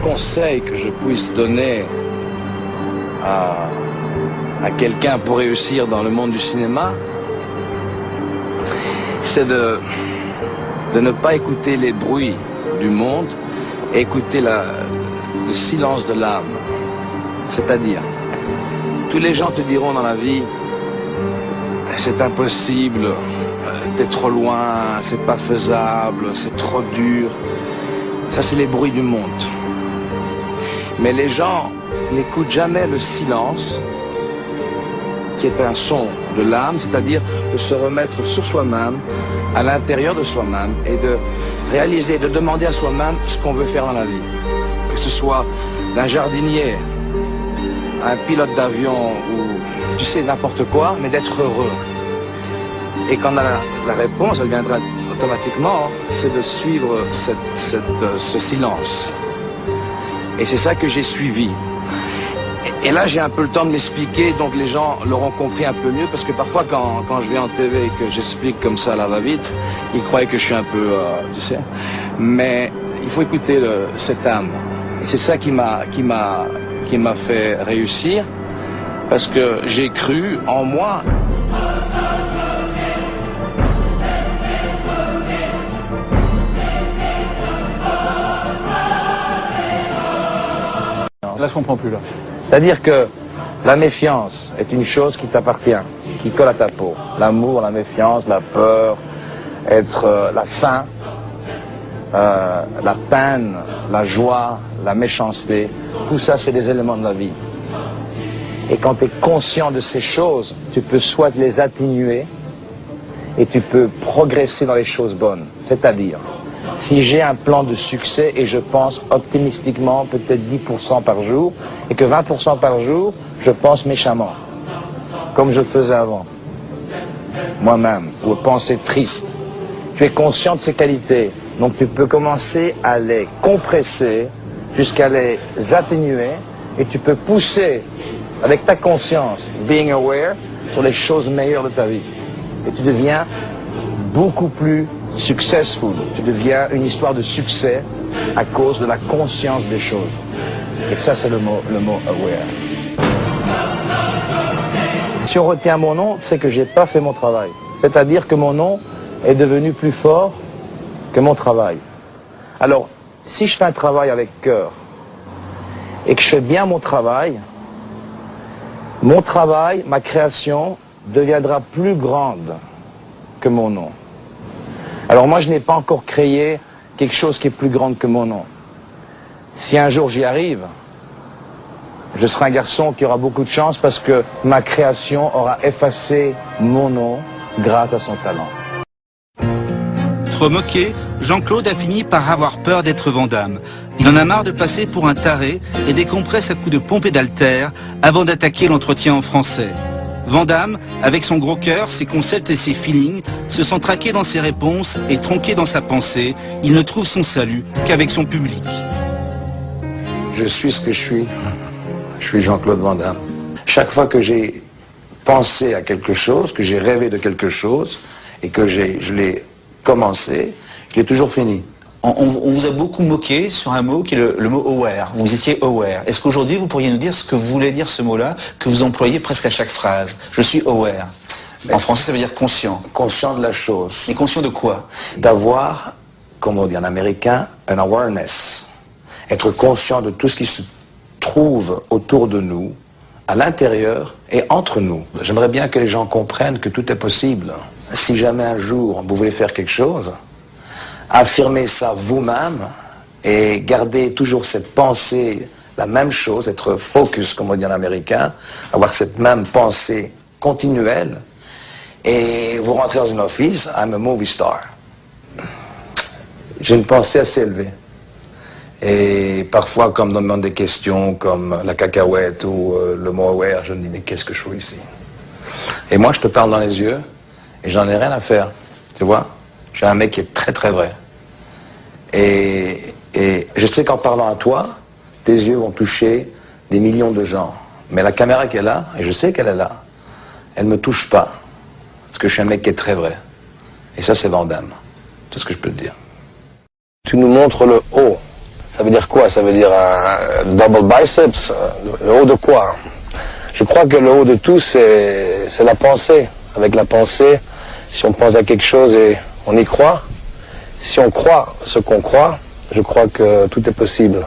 conseil que je puisse donner à quelqu'un pour réussir dans le monde du cinéma, c'est de ne pas écouter les bruits du monde et écouter le silence de l'âme. C'est-à-dire, tous les gens te diront dans la vie, c'est impossible, t'es trop loin, c'est pas faisable, c'est trop dur. Ça, c'est les bruits du monde. Mais les gens n'écoutent jamais le silence, qui est un son de l'âme, c'est-à-dire de se remettre sur soi-même, à l'intérieur de soi-même, et de réaliser, de demander à soi-même ce qu'on veut faire dans la vie. Que ce soit d'un jardinier, un pilote d'avion, ou tu sais, n'importe quoi, mais d'être heureux. Et quand on a la réponse, elle viendra automatiquement, c'est de suivre ce silence. Et c'est ça que j'ai suivi. Et là, j'ai un peu le temps de m'expliquer, donc les gens l'auront compris un peu mieux, parce que parfois, quand je vais en TV et que j'explique comme ça à la va-vite, ils croient que je suis un peu, tu sais. Mais il faut écouter cette âme. Et c'est ça qui m'a fait réussir, parce que j'ai cru en moi. Là, je comprends plus, là. C'est-à-dire que la méfiance est une chose qui t'appartient, qui colle à ta peau. L'amour, la méfiance, la peur, la faim, la peine, la joie, la méchanceté, tout ça, c'est des éléments de la vie. Et quand tu es conscient de ces choses, tu peux soit les atténuer et tu peux progresser dans les choses bonnes. C'est-à-dire, si j'ai un plan de succès et je pense optimistiquement peut-être 10% par jour et que 20% par jour, je pense méchamment, comme je le faisais avant, moi-même, ou penser triste. Tu es conscient de ces qualités, donc tu peux commencer à les compresser jusqu'à les atténuer et tu peux pousser avec ta conscience, being aware, sur les choses meilleures de ta vie. Et tu deviens beaucoup plus successful. Tu deviens une histoire de succès à cause de la conscience des choses. Et ça, c'est le mot aware. Si on retient mon nom, c'est que j'ai pas fait mon travail. C'est-à-dire que mon nom est devenu plus fort que mon travail. Alors, si je fais un travail avec cœur et que je fais bien mon travail, ma création deviendra plus grande que mon nom. Alors moi, je n'ai pas encore créé quelque chose qui est plus grand que mon nom. Si un jour j'y arrive, je serai un garçon qui aura beaucoup de chance parce que ma création aura effacé mon nom grâce à son talent. Trop moqué, Jean-Claude a fini par avoir peur d'être Van-Damme. Il en a marre de passer pour un taré et décompresse à coups de pompe et d'haltère avant d'attaquer l'entretien en français. Van-Damme, avec son gros cœur, ses concepts et ses feelings, se sent traqué dans ses réponses et tronqué dans sa pensée. Il ne trouve son salut qu'avec son public. Je suis ce que je suis. Je suis Jean-Claude Van Damme. Chaque fois que j'ai pensé à quelque chose, que j'ai rêvé de quelque chose, et que je l'ai commencé, je l'ai toujours fini. On vous a beaucoup moqué sur un mot qui est le mot aware. Vous étiez aware. Est-ce qu'aujourd'hui vous pourriez nous dire ce que voulait dire ce mot-là, que vous employez presque à chaque phrase? Je suis aware. En français, ça veut dire conscient. Conscient de la chose. Mais conscient de quoi? D'avoir, comme on dit en américain, an awareness. Être conscient de tout ce qui se trouve autour de nous, à l'intérieur et entre nous. J'aimerais bien que les gens comprennent que tout est possible. Si jamais un jour vous voulez faire quelque chose, affirmez ça vous-même et gardez toujours cette pensée, la même chose, être focus, comme on dit en américain, avoir cette même pensée continuelle. Et vous rentrez dans une office, I'm a movie star. J'ai une pensée assez élevée. Et parfois, comme on me demande des questions comme la cacahuète ou le mot aware, je me dis, mais qu'est-ce que je fais ici? Et moi, je te parle dans les yeux et j'en ai rien à faire. Tu vois? Je suis un mec qui est très très vrai. Et je sais qu'en parlant à toi, tes yeux vont toucher des millions de gens. Mais la caméra qui est là, et je sais qu'elle est là, elle ne me touche pas. Parce que je suis un mec qui est très vrai. Et ça, c'est Van Damme. C'est ce que je peux te dire. Tu nous montres le haut. Ça veut dire quoi? Ça veut dire un double biceps. Le haut de quoi? Je crois que le haut de tout, c'est la pensée. Avec la pensée, si on pense à quelque chose et on y croit, si on croit ce qu'on croit, je crois que tout est possible.